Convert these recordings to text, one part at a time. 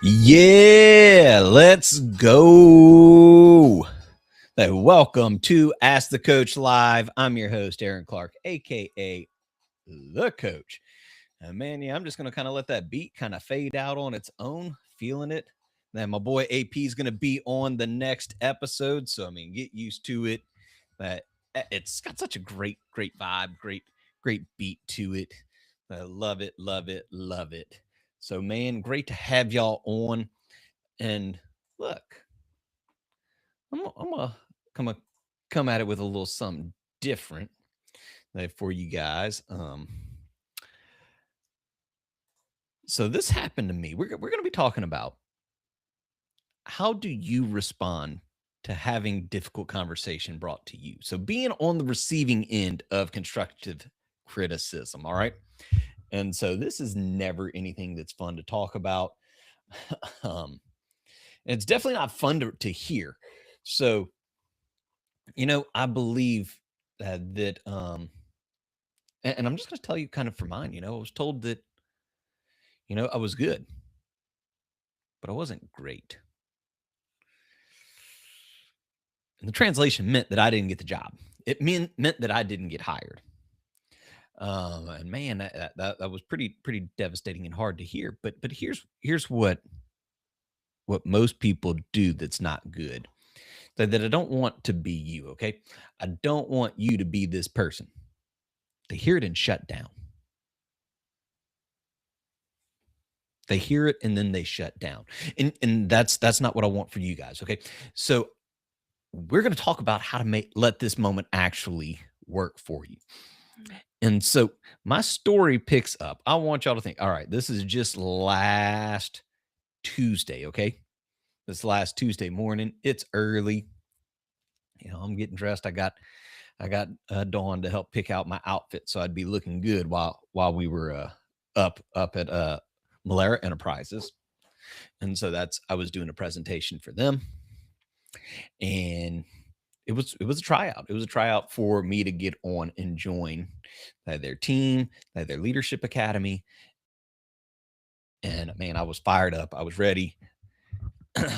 Yeah, let's go. Welcome to Ask the Coach Live. I'm your host, Aaron Clark, aka The Coach. And man, yeah, I'm just going to kind of let that beat kind of fade out on its own, feeling it. Then my boy AP is going to be on the next episode. So, I mean, get used to it. It's got such a great vibe, great beat to it. I love it, love it, love it. So, man, great to have y'all on. And look, I'm gonna come at it with a little something different for you guys. So this happened to me. We're gonna be talking about how do you respond to having difficult conversation brought to you. So being on the receiving end of constructive criticism. All right. And so this is never anything that's fun to talk about. It's definitely not fun to hear. So, I believe that and I'm just going to tell you kind of for mine, I was told that, I was good, but I wasn't great. And the translation meant that I didn't get the job. It meant that I didn't get hired. And man, that was pretty devastating and hard to hear. But here's what most people do that's not good. That I don't want to be you, okay? I don't want you to be this person. They hear it and shut down. They hear it and then they shut down. And that's not what I want for you guys, okay? So we're going to talk about how to let this moment actually work for you. And so my story picks up. I want y'all to think, all right, this is just last Tuesday, okay? This last Tuesday morning. It's early. I'm getting dressed. I got Dawn to help pick out my outfit so I'd be looking good while we were up at Malera Enterprises. And so I was doing a presentation for them. And it was a tryout. It was a tryout for me to get on and join their team, their leadership academy. And man, I was fired up. I was ready,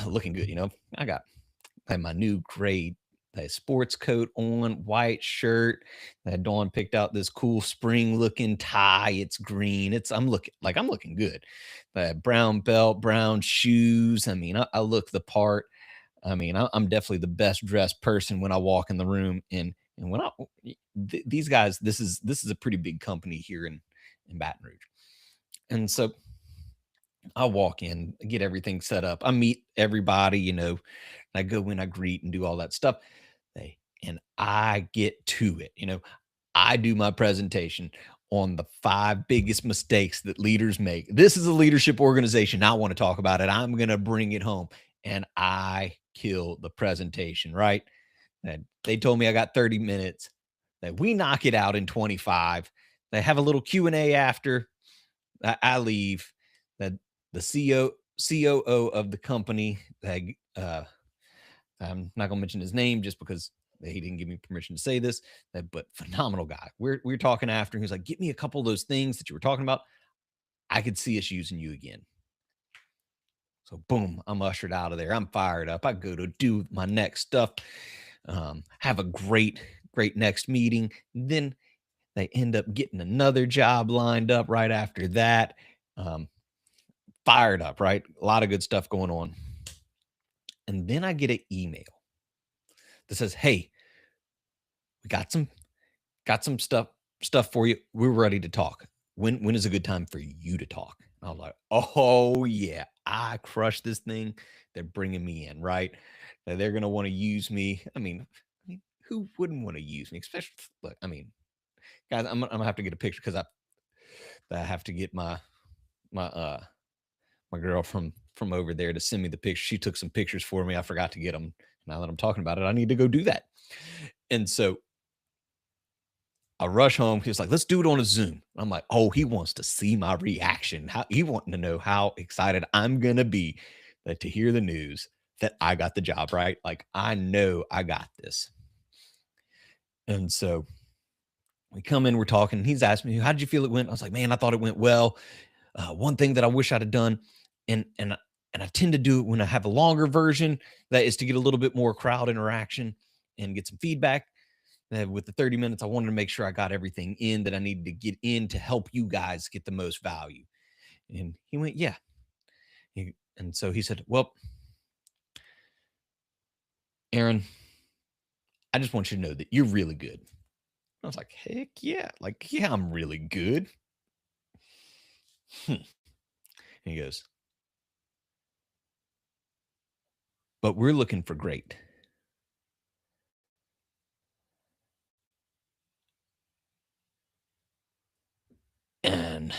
looking good. I had my new gray sports coat on, white shirt. Dawn picked out this cool spring looking tie. It's green. I'm looking good. Brown belt, brown shoes. I mean, I look the part. I mean, I'm definitely the best dressed person when I walk in the room. And when these guys, this is a pretty big company here in Baton Rouge. And so I walk in, get everything set up. I meet everybody, I go in, I greet and do all that stuff. And I get to it. I do my presentation on the 5 biggest mistakes that leaders make. This is a leadership organization. I want to talk about it. I'm going to bring it home. And I kill the presentation, right? And they told me I got 30 minutes, that we knock it out in 25. They have a little Q&A after I leave. That the COO of the company, I'm not going to mention his name just because he didn't give me permission to say this, but phenomenal guy. We're talking after, and he's like, get me a couple of those things that you were talking about. I could see us using you again. So boom, I'm ushered out of there. I'm fired up. I go to do my next stuff, have a great next meeting. Then they end up getting another job lined up right after that. Fired up, right? A lot of good stuff going on. And then I get an email that says, hey, we got some stuff for you. We're ready to talk. When is a good time for you to talk? And I was like, oh yeah, I crushed this thing. They're bringing me in, right? They're going to want to use me. I mean, who wouldn't want to use me? Especially, look, I mean, guys, I'm going to have to get a picture because I have to get my girl from over there to send me the picture. She took some pictures for me. I forgot to get them. Now that I'm talking about it, I need to go do that. And so I rush home. He was like, let's do it on a Zoom. I'm like, oh, he wants to see my reaction. He wanting to know how excited I'm going to be to hear the news that I got the job, right? Like, I know I got this. And so we come in, we're talking. He's asking me, how did you feel it went? I was like, man, I thought it went well. One thing that I wish I'd have done, and and and I tend to do it when I have a longer version, that is to get a little bit more crowd interaction and get some feedback. With the 30 minutes, I wanted to make sure I got everything in that I needed to get in to help you guys get the most value. And he went, yeah. And so he said, well, Aaron, I just want you to know that you're really good. I was like, heck yeah. Like, yeah, I'm really good. And he goes, but we're looking for great. And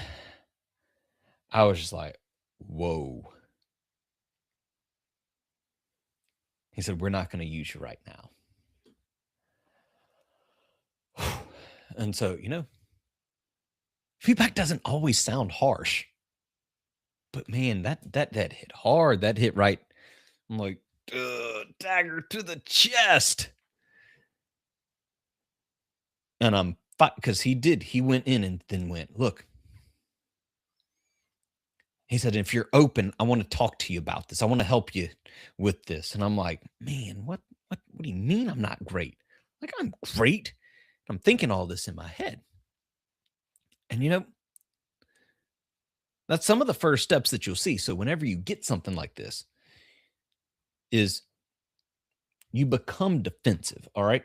I was just like, whoa. He said, we're not going to use you right now. And so, feedback doesn't always sound harsh, but man, that hit hard. That hit right. I'm like, dagger to the chest. And I'm because he went in and then went, look, he said, if you're open, I want to talk to you about this. I want to help you with this. And I'm like, man, what do you mean I'm not great? Like, I'm great. I'm thinking all this in my head. And that's some of the first steps that you'll see. So whenever you get something like this, is you become defensive. All right.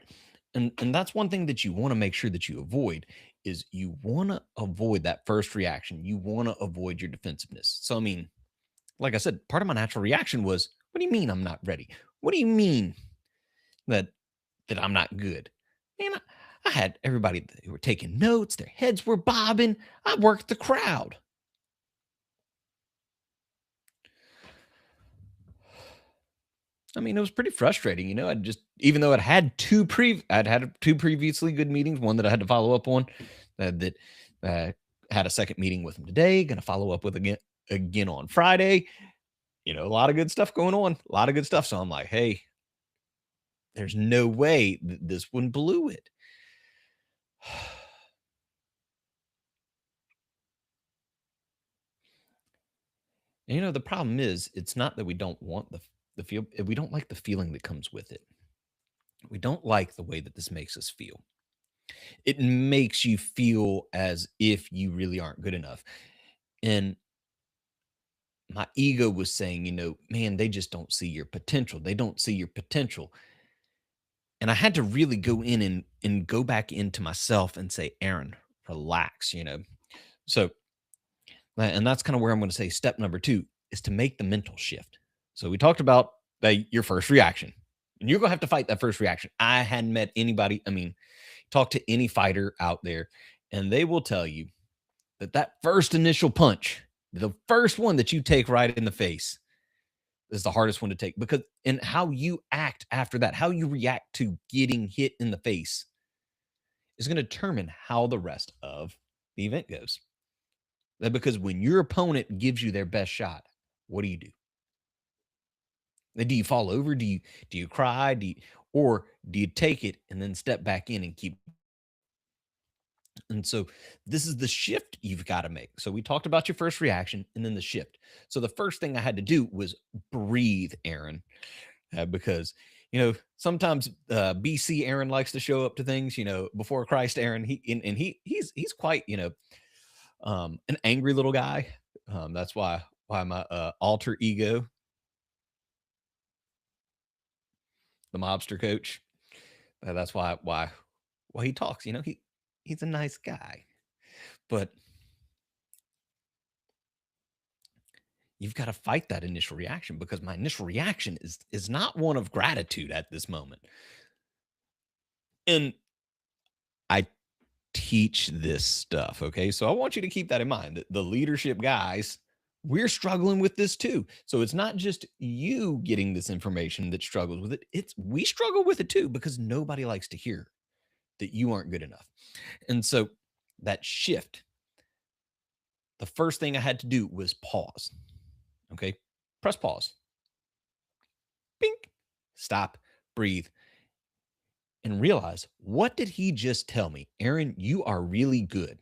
And that's one thing that you want to make sure that you avoid is you want to avoid that first reaction. You want to avoid your defensiveness. So I mean, like I said, part of my natural reaction was, what do you mean I'm not ready? What do you mean that I'm not good? Man, I had everybody who were taking notes, their heads were bobbing. I worked the crowd. I mean, it was pretty frustrating, I just even though I'd had two previously good meetings, one that I had to follow up on, that had a second meeting with him today, going to follow up with again on Friday. A lot of good stuff going on, a lot of good stuff. So I'm like, hey, there's no way this one blew it. And, the problem is, it's not that we don't want the feel. We don't like the feeling that comes with it. We don't like the way that this makes us feel. It makes you feel as if you really aren't good enough. And my ego was saying, man, they just don't see your potential. They don't see your potential. And I had to really go in and go back into myself and say, Aaron, relax. So, and that's kind of where I'm going to say step number 2 is to make the mental shift. So we talked about your first reaction. And you're going to have to fight that first reaction. I hadn't met anybody. I mean, talk to any fighter out there, and they will tell you that first initial punch, the first one that you take right in the face, is the hardest one to take because and how you act after that, how you react to getting hit in the face is going to determine how the rest of the event goes. That because when your opponent gives you their best shot, what do you do? Do you fall over? Do you cry? Or do you take it and then step back in and keep? And so this is the shift you've got to make. So we talked about your first reaction and then the shift. So the first thing I had to do was breathe, Aaron, because sometimes BC Aaron likes to show up to things. Before Christ Aaron, he's quite an angry little guy. That's why my alter ego, the mobster coach, that's why he talks. He's a nice guy, but you've got to fight that initial reaction because my initial reaction is not one of gratitude at this moment. And I teach this stuff, okay? So I want you to keep that in mind. That the leadership guys, we're struggling with this too. So it's not just you getting this information that struggles with it. It's we struggle with it too because nobody likes to hear that you aren't good enough. And so that shift, the first thing I had to do was pause. Okay? Press pause. Bink. Stop, breathe, and realize, what did he just tell me? Aaron, you are really good.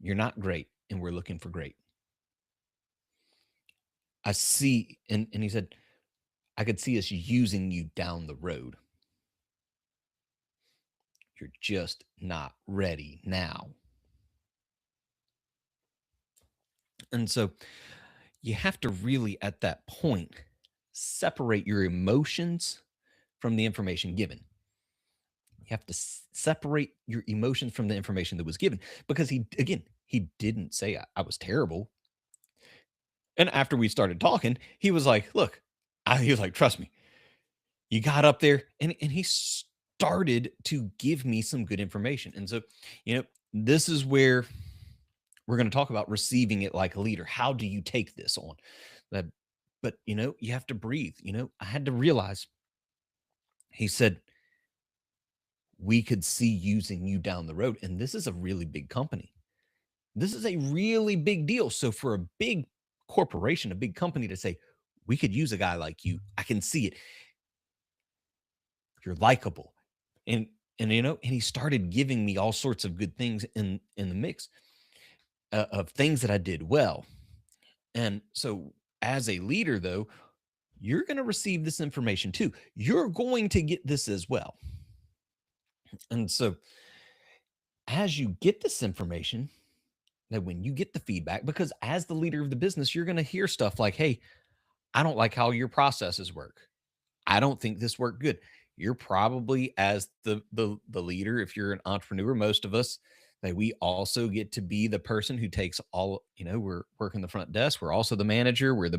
You're not great, and we're looking for great. I see, and he said, I could see us using you down the road. You're just not ready now. And so you have to really, at that point, separate your emotions from the information given. You have to separate your emotions from the information that was given because he didn't say I was terrible. And after we started talking, he was like, "Look," he was like, "Trust me, you got up there," and he started to give me some good information. And so, you know, this is where we're going to talk about receiving it like a leader. How do you take this on? That, but you have to breathe. I had to realize. He said we could see using you down the road, and this is a really big company. This is a really big deal. So for a big corporation, a big company to say, we could use a guy like you, I can see it. You're likable. And and he started giving me all sorts of good things in the mix of things that I did well. And so as a leader though, you're going to receive this information too. You're going to get this as well. And so as you get this information, that when you get the feedback, because as the leader of the business, you're going to hear stuff like, hey, I don't like how your processes work. I don't think this worked good. You're probably as the leader, if you're an entrepreneur, most of us, that we also get to be the person who takes all, we're working the front desk. We're also the manager. We're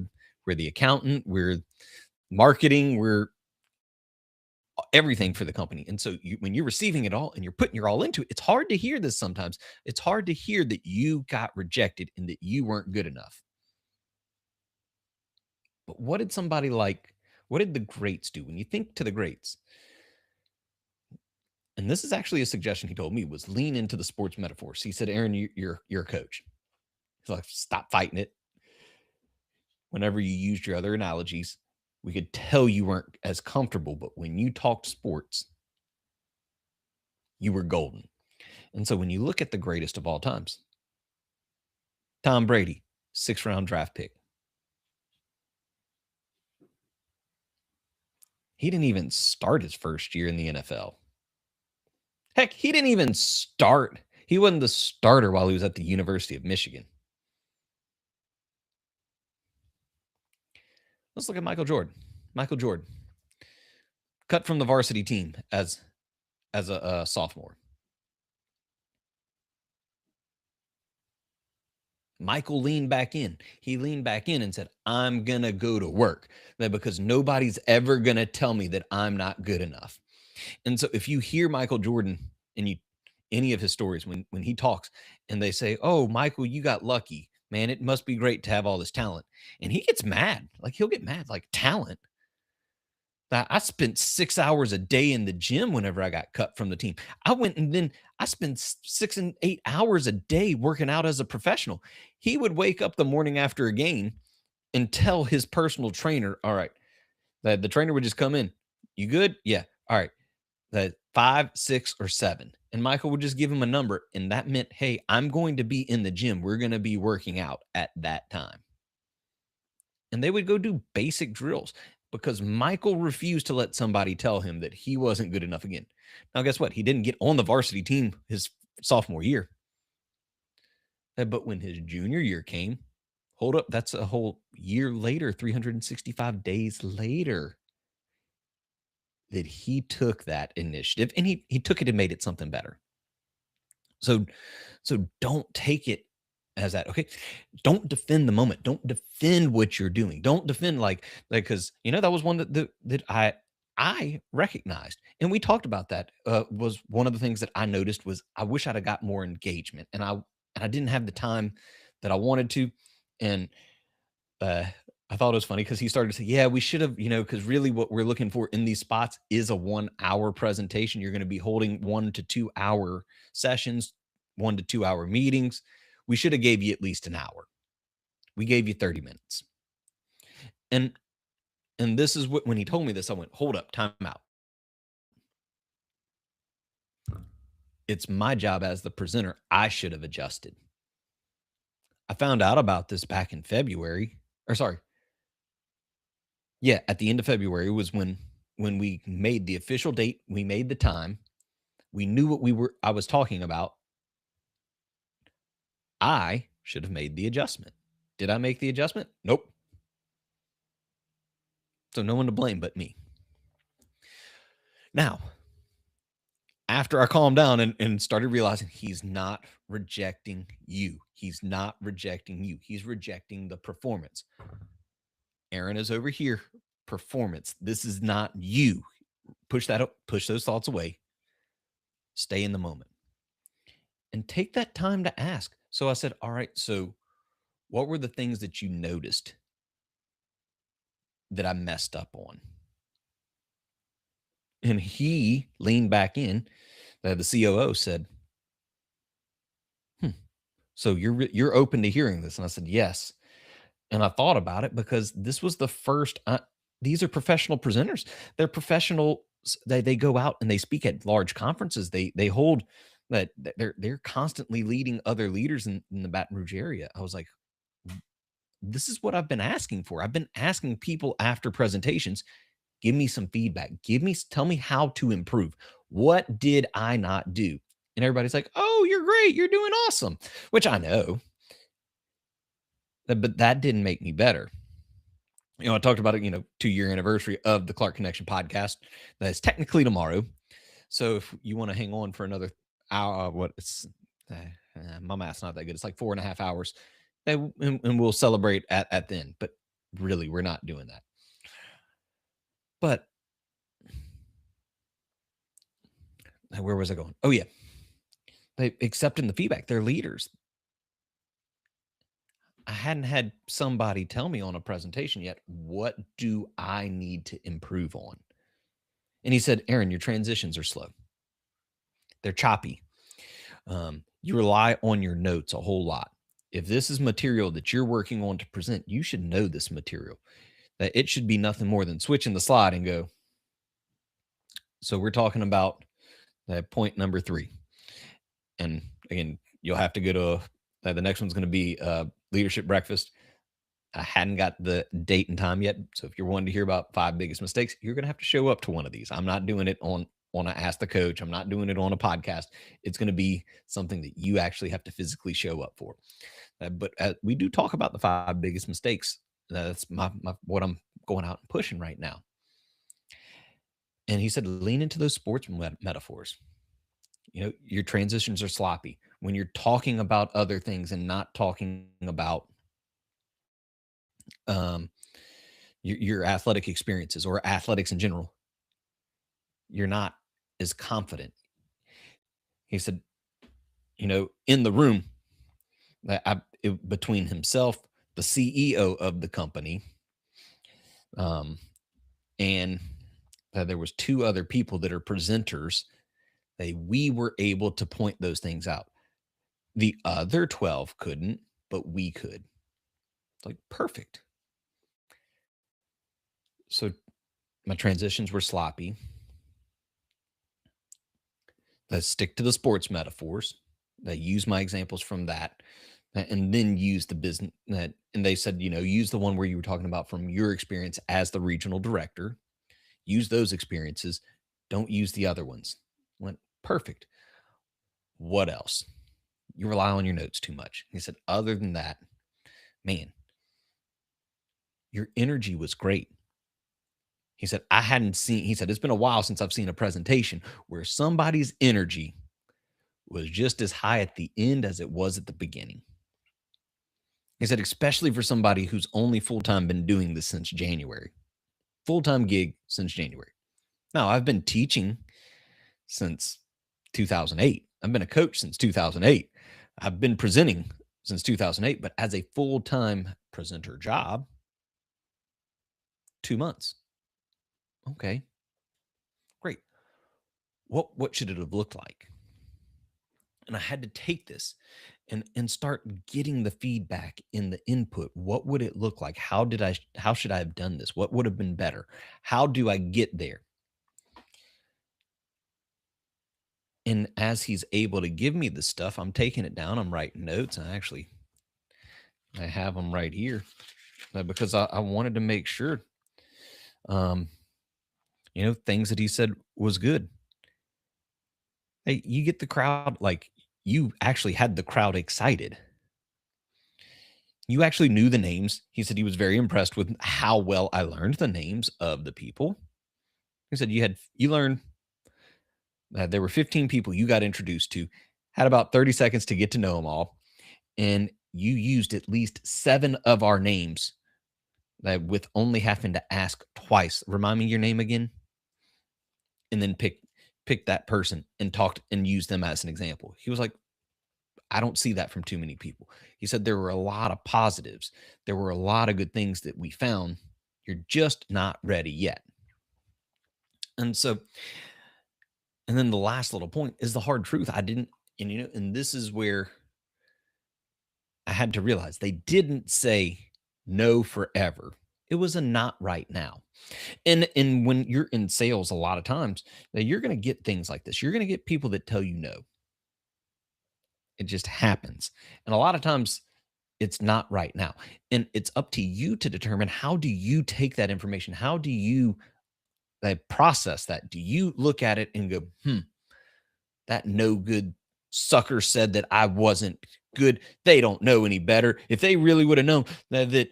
the accountant. We're marketing. We're everything for the company. And so when you're receiving it all and you're putting your all into it, it's hard to hear this sometimes. It's hard to hear that you got rejected and that you weren't good enough. But what did the greats do? When you think to the greats, and this is actually a suggestion he told me, was lean into the sports metaphors. He said, Aaron, you're a coach. He's like, stop fighting it. Whenever you used your other analogies, we could tell you weren't as comfortable, but when you talked sports, you were golden. And so when you look at the greatest of all times, Tom Brady, 6th-round draft pick. He didn't even start his first year in the NFL. Heck, he didn't even start. He wasn't the starter while he was at the University of Michigan. Let's look at Michael Jordan. Michael Jordan, cut from the varsity team as a sophomore. Michael leaned back in. He leaned back in and said, I'm going to go to work because nobody's ever going to tell me that I'm not good enough. And so if you hear Michael Jordan and any of his stories when he talks and they say, "Oh, Michael, you got lucky. Man, it must be great to have all this talent." And he gets mad. Like he'll get mad like talent. I spent 6 hours a day in the gym whenever I got cut from the team. I went and then I spent 6 and 8 hours a day working out as a professional. He would wake up the morning after a game and tell his personal trainer, all right, the trainer would just come in. You good? Yeah. All right. The 5, 6, or 7. And Michael would just give him a number. And that meant, hey, I'm going to be in the gym. We're going to be working out at that time. And they would go do basic drills because Michael refused to let somebody tell him that he wasn't good enough again. Now, guess what? He didn't get on the varsity team his sophomore year. But when his junior year came, hold up, that's a whole year later, 365 days later, that he took that initiative and he took it and made it something better. So don't take it as that. Okay. Don't defend the moment. Don't defend what you're doing. Don't defend like because that was one that I recognized. And we talked about that. Was one of the things that I noticed was I wish I'd have got more engagement and I didn't have the time that I wanted to. And uh I thought it was funny because he started to say, yeah, we should have, because really what we're looking for in these spots is a 1 hour presentation. You're going to be holding 1 to 2 hour sessions, 1 to 2 hour meetings. We should have gave you at least an hour. We gave you 30 minutes. And this is what when he told me this, I went, hold up, time out. It's my job as the presenter. I should have adjusted. I found out about this back in February, or sorry, yeah, at the end of February was when we made the official date, we made the time, we knew what I was talking about. I should have made the adjustment. Did I make the adjustment? Nope. So no one to blame but me. Now, after I calmed down and started realizing he's not rejecting you. He's not rejecting you. He's rejecting the performance. Aaron is over here. Performance. This is not you. Push that up, push those thoughts away. Stay in the moment. And take that time to ask. So I said, all right, so what were the things that you noticed that I messed up on? And he leaned back in. The COO said, so you're open to hearing this? And I said, yes. And I thought about it because this was the first. These are professional presenters. They're professional. They go out and they speak at large conferences. They hold that they're constantly leading other leaders in the Baton Rouge area. I was like, this is what I've been asking for. I've been asking people after presentations, give me some feedback. Tell me how to improve. What did I not do? And everybody's like, oh, you're great. You're doing awesome, which I know. But that didn't make me better. I talked about it, 2-year anniversary of the Clark Connection podcast. That's technically tomorrow. So if you want to hang on for another hour, my math's not that good. It's like 4.5 hours. And we'll celebrate at the end. But really, we're not doing that. But where was I going? Oh, yeah. They accepting the feedback. They're leaders. I hadn't had somebody tell me on a presentation yet, what do I need to improve on? And he said, Aaron, your transitions are slow. They're choppy. You rely on your notes a whole lot. If this is material that you're working on to present, you should know this material. That it should be nothing more than switching the slide and go. So we're talking about that point number 3. And again, you'll have to go to the next one's going to be leadership breakfast. I hadn't got the date and time yet. So if you're wanting to hear about 5 biggest mistakes, you're going to have to show up to one of these. I'm not doing it on a Ask the Coach. I'm not doing it on a podcast. It's going to be something that you actually have to physically show up for. But we do talk about the 5 biggest mistakes. That's what I'm going out and pushing right now. And he said, lean into those sports metaphors. Your transitions are sloppy when you're talking about other things and not talking about your athletic experiences or athletics in general. You're not as confident. He said, in the room between himself, the CEO of the company, and there was 2 other people that are presenters. We were able to point those things out. The other 12 couldn't, but we could. It's like perfect. So my transitions were sloppy. Let's stick to the sports metaphors. They use my examples from that, and then use the business. And they said, use the one where you were talking about from your experience as the regional director. Use those experiences. Don't use the other ones. Went perfect. What else? You rely on your notes too much. He said, other than that, man, your energy was great. He said, it's been a while since I've seen a presentation where somebody's energy was just as high at the end as it was at the beginning. He said, especially for somebody who's only full-time been doing this since January. Full-time gig since January. Now, I've been teaching since 2008. I've been a coach since 2008. I've been presenting since 2008, but as a full-time presenter job, 2 months. Okay, great. What should it have looked like? And I had to take this and start getting the feedback in the input. What would it look like? How should I have done this? What would have been better? How do I get there? And as he's able to give me the stuff, I'm taking it down. I'm writing notes. I actually I have them right here because I wanted to make sure, um, things that he said was good. Hey, you get the crowd, like, you actually had the crowd excited. You actually knew the names. He said he was very impressed with how well I learned the names of the people. He said you learned that there were 15 people you got introduced to, had about 30 seconds to get to know them all, and you used at least 7 of our names, with only having to ask twice. Remind me your name again, and then pick that person and talked and use them as an example. He was like, I don't see that from too many people. He said there were a lot of positives. There were a lot of good things that we found. You're just not ready yet. And so, and then the last little point is the hard truth. I didn't, and this is where I had to realize they didn't say no forever. It was a not right now. And when you're in sales, a lot of times that you're going to get things like this. You're going to get people that tell you no. It just happens. And a lot of times it's not right now. And it's up to you to determine, how do you take that information? How do you process that? Do you look at it and go, that no good sucker said that I wasn't good. They don't know any better. If they really would have known that,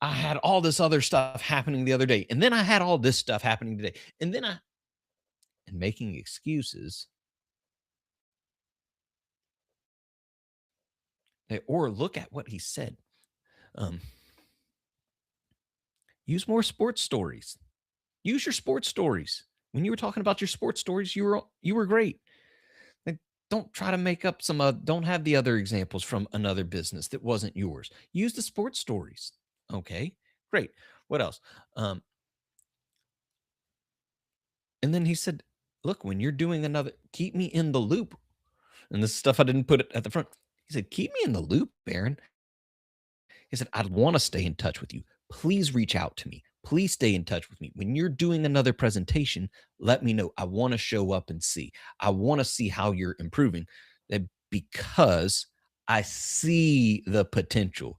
I had all this other stuff happening the other day, and then I had all this stuff happening today, and then and making excuses, or look at what he said. Um, Use more sports stories. Use your sports stories. When you were talking about your sports stories, you were great. Like, don't try to make up some. Don't have the other examples from another business that wasn't yours. Use the sports stories. Okay, great. What else? Um, and then he said, "Look, when you're doing another, keep me in the loop." And this stuff I didn't put it at the front. He said, "Keep me in the loop, Aaron." He said, "I'd want to stay in touch with you. Please reach out to me. Please stay in touch with me. When you're doing another presentation, let me know. I want to show up and see. I want to see how you're improving, because I see the potential.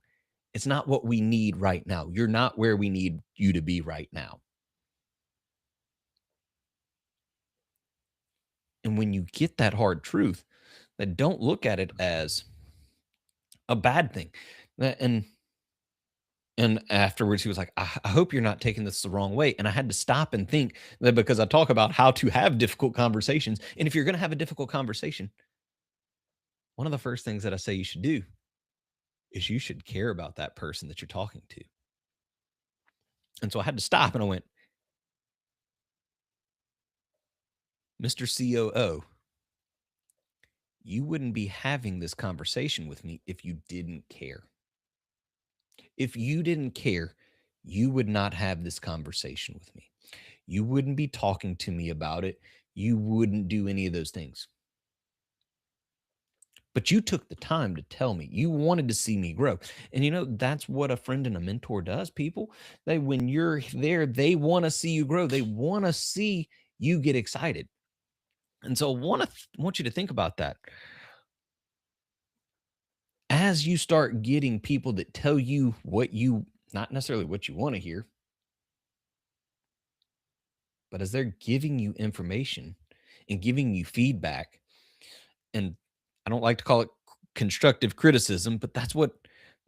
It's not what we need right now. You're not where we need you to be right now." And when you get that hard truth, then don't look at it as a bad thing. And afterwards, he was like, I hope you're not taking this the wrong way. And I had to stop and think, that because I talk about how to have difficult conversations. And if you're going to have a difficult conversation, one of the first things that I say you should do is you should care about that person that you're talking to. And so I had to stop and I went, Mr. COO, you wouldn't be having this conversation with me if you didn't care. If you didn't care, you would not have this conversation with me. You wouldn't be talking to me about it. You wouldn't do any of those things. But you took the time to tell me. You wanted to see me grow. And that's what a friend and a mentor does, people. When you're there, they want to see you grow. They want to see you get excited. And so want you to think about that. As you start getting people that tell you what you, not necessarily what you want to hear, but as they're giving you information and giving you feedback, and I don't like to call it constructive criticism, but that's what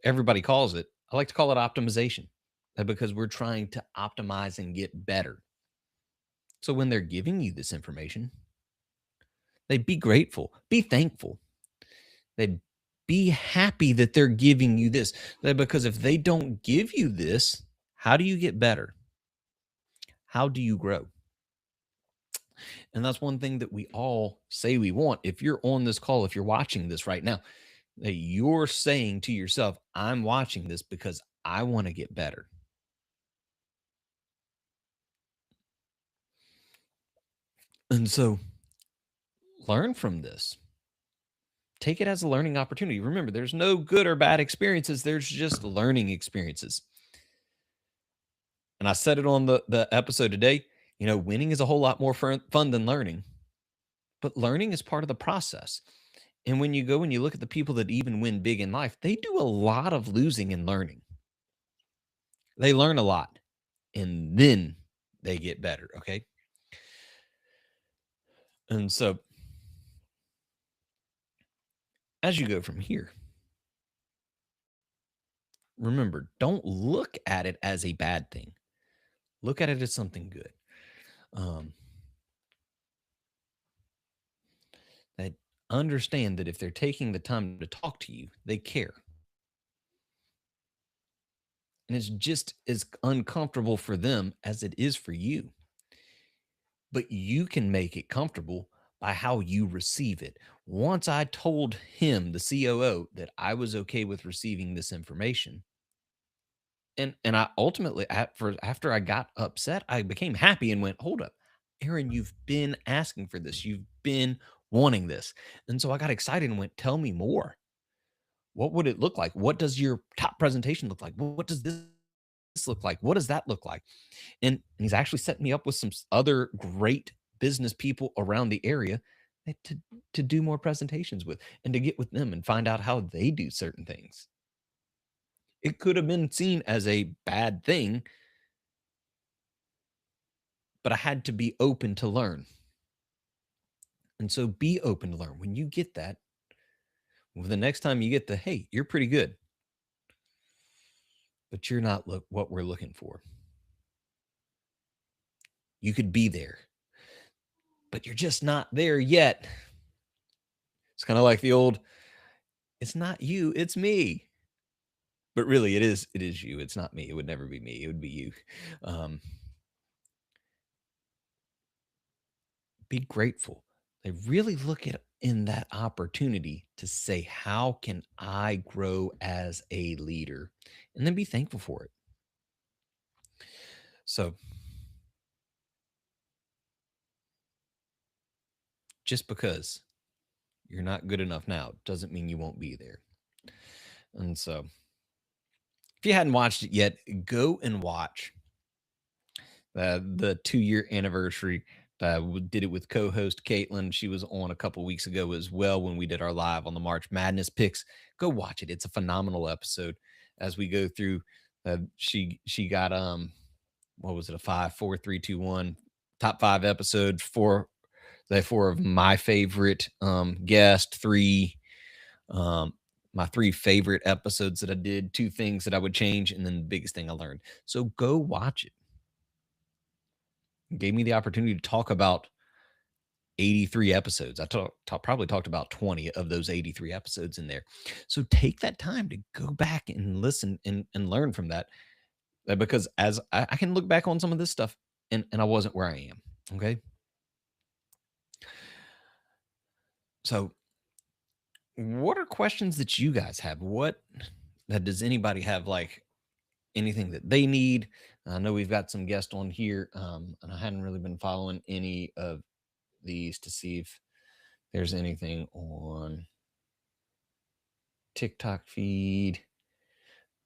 everybody calls it. I like to call it optimization, because we're trying to optimize and get better. So when they're giving you this information, they be grateful, be thankful. They be happy that they're giving you this. Because if they don't give you this, how do you get better? How do you grow? And that's one thing that we all say we want. If you're on this call, if you're watching this right now, that you're saying to yourself, I'm watching this because I want to get better. And so learn from this. Take it as a learning opportunity. Remember, there's no good or bad experiences, there's just learning experiences. And I said it on the episode today, winning is a whole lot more fun than learning, but learning is part of the process. And when you go and you look at the people that even win big in life, they do a lot of losing and learning. They learn a lot and then they get better. Okay. And so as you go from here, remember, don't look at it as a bad thing. Look at it as something good. Um, that understand that if they're taking the time to talk to you, they care. And it's just as uncomfortable for them as it is for you. But you can make it comfortable by how you receive it. Once I told him, the COO, that I was okay with receiving this information, and I ultimately after I got upset, I became happy and went, "Hold up. Aaron, you've been asking for this. You've been wanting this." And so I got excited and went, "Tell me more. What would it look like? What does your top presentation look like? What does this look like? What does that look like?" And he's actually set me up with some other great business people around the area to do more presentations with and to get with them and find out how they do certain things. It could have been seen as a bad thing, but I had to be open to learn. And so be open to learn. When you get that, well, the next time you get the, hey, you're pretty good, but you're not what we're looking for. You could be there, but you're just not there yet. It's kind of like the old, it's not you, it's me. But really it is you. It's not me. It would never be me. It would be you. Um, be grateful. They really look at in that opportunity to say, how can I grow as a leader? And then be thankful for it. So just because you're not good enough now doesn't mean you won't be there. And so if you hadn't watched it yet, go and watch the 2-year anniversary. Did it with co-host Caitlin. She was on a couple weeks ago as well when we did our live on the March Madness picks. Go watch it. It's a phenomenal episode. As we go through, she got what was it, a 5 4 3 2 1 top 5 episode for the 4 of my favorite guest, 3 my 3 favorite episodes that I did, 2 things that I would change, and then the biggest thing I learned. So go watch it. It gave me the opportunity to talk about 83 episodes. I probably talked about 20 of those 83 episodes in there. So take that time to go back and listen and learn from that. Because as I can look back on some of this stuff and I wasn't where I am. Okay. So what are questions that you guys have? What that does anybody have, like anything that they need? I know we've got some guests on here, and I hadn't really been following any of these to see if there's anything on TikTok feed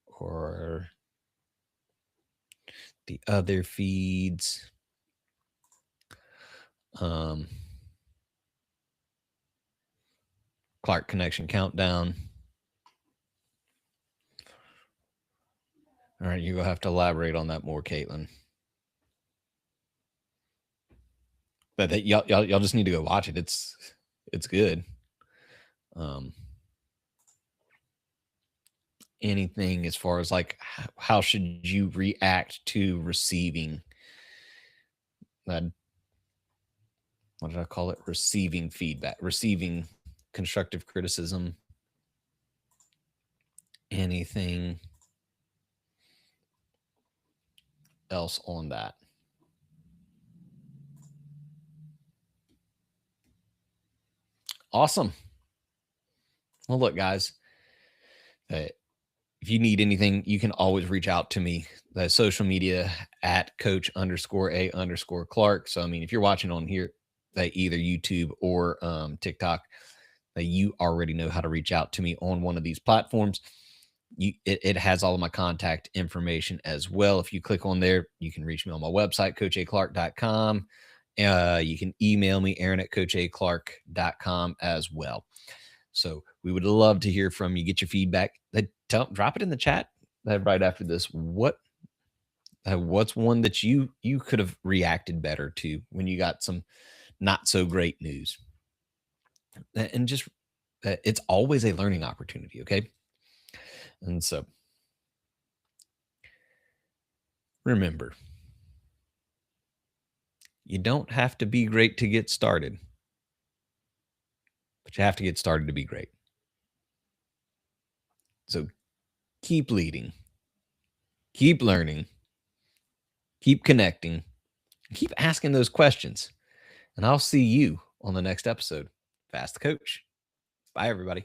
or the other feeds. Clark Connection Countdown. All right, you're gonna have to elaborate on that more, Caitlin. But that y'all just need to go watch it. It's good. Anything as far as like how should you react to receiving that? What did I call it? Receiving feedback, receiving constructive criticism. Anything else on that? Awesome. Well, look, guys, if you need anything, you can always reach out to me. The social media at coach_A_Clark. So, I mean, if you're watching on here, either YouTube or TikTok, that you already know how to reach out to me on one of these platforms. It has all of my contact information as well. If you click on there, you can reach me on my website, coachaclark.com. You can email me, Aaron at coachaclark.com as well. So we would love to hear from you, get your feedback. Drop it in the chat right after this. What's one that you could have reacted better to when you got some not so great news? And just it's always a learning opportunity, okay? And so remember, you don't have to be great to get started, but you have to get started to be great. So keep leading, keep learning, keep connecting, keep asking those questions. And I'll see you on the next episode. Fast the Coach. Bye, everybody.